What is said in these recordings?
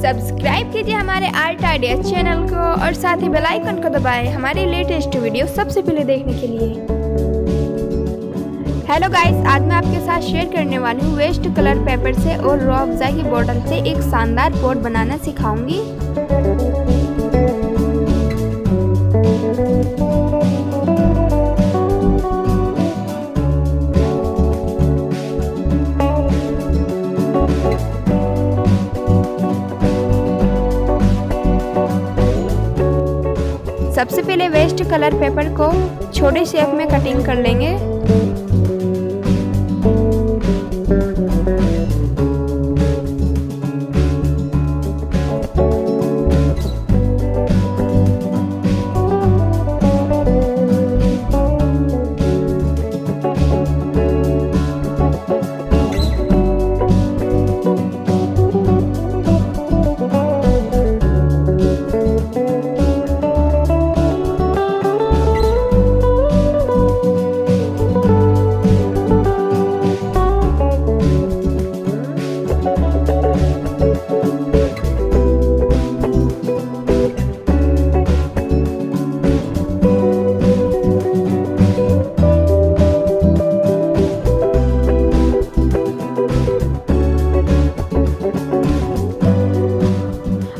Subscribe कीजिए हमारे art idea channel को और साथ ही बेल आइकन को दबाएं हमारी लेटेस्ट वीडियो सबसे पहले देखने के लिए। हेलो गाइस, आज मैं आपके साथ शेयर करने वाली हूँ वेस्ट कलर पेपर से और रूह अफ़ज़ा की बोतल से एक शानदार पॉट बनाना सिखाऊंगी। सबसे पहले वेस्ट कलर पेपर को छोटे शेप में कटिंग कर लेंगे।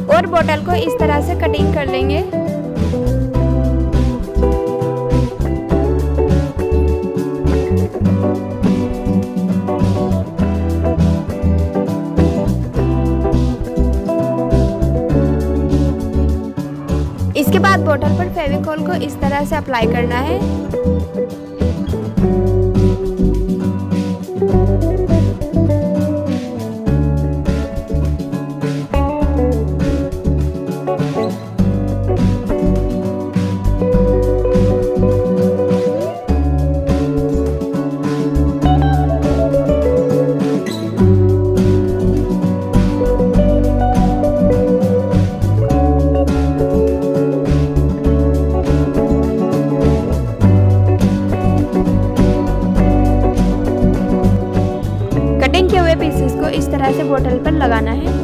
और बोतल को इस तरह से कटिंग कर लेंगे। इसके बाद बोतल पर फेविकॉल को इस तरह से अप्लाई करना है। कटिंग किए हुए पीसेस को इस तरह से बोतल पर लगाना है।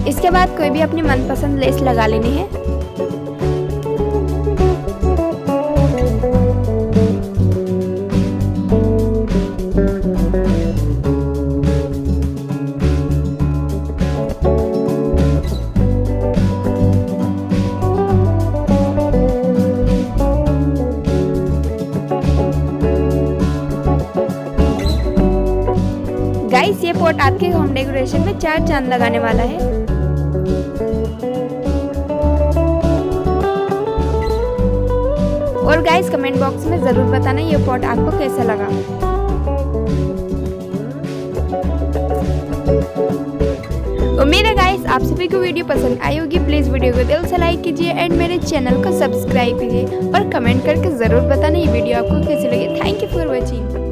इसके बाद कोई भी अपनी मनपसंद लेस लगा लेनी है। गाइस, ये पॉट आपके होम डेकोरेशन में 4 चांद लगाने वाला है। और गाइस, कमेंट बॉक्स में ज़रूर बताना ये पॉट आपको कैसा लगा। उम्मीद है गाइस आप सभी को वीडियो पसंद आई होगी। प्लीज़ वीडियो को दिल से लाइक कीजिए एंड मेरे चैनल को सब्सक्राइब कीजिए और कमेंट करके ज़रूर बताना ये वीडियो आपको कैसी लगी। Thank you for watching.